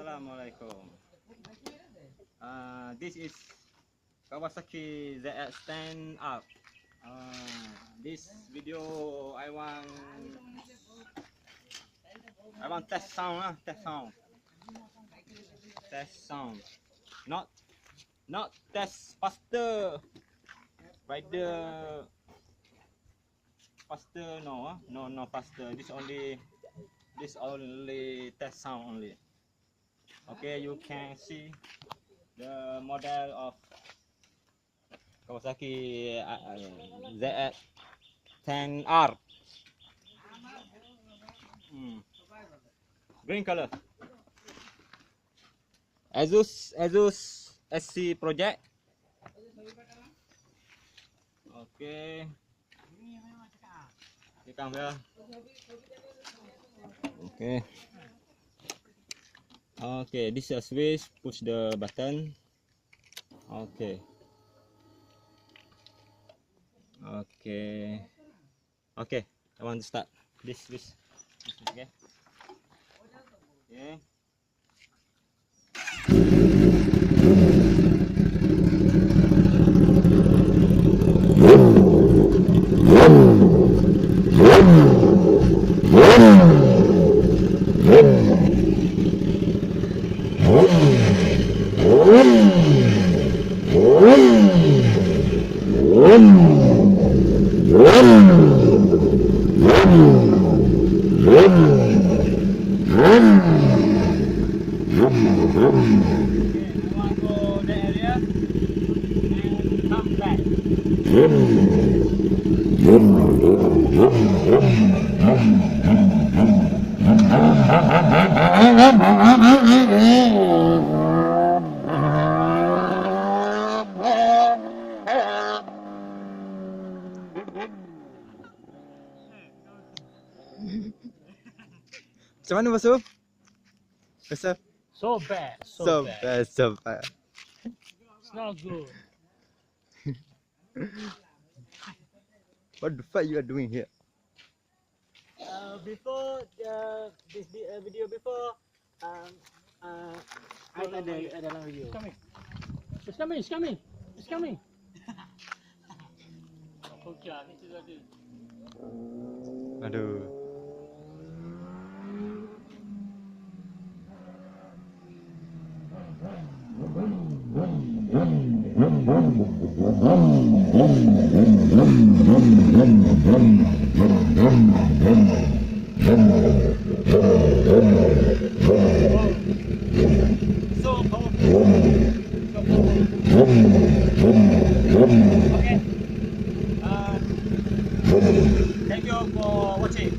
Assalamualaikum. This is Kawasaki ZX10R. This video I want test sound, test sound. Not test faster. Rider faster, no faster. This only test sound only. Okay, you can see the model of Kawasaki ZX10R. Green color. Asus SC project. Okay. Come here. Okay. Okay, this is a switch. Push the button. Okay. Okay. Okay. I want to start this. Okay. Okay. Macam mana basuh? Basuh? So bad. It's not good. What the fuck you are doing here? Before this video before, I ada dalam video. It's coming. Okay, ni tu tadi. Aduh. So powerful. Okay. Thank you for watching.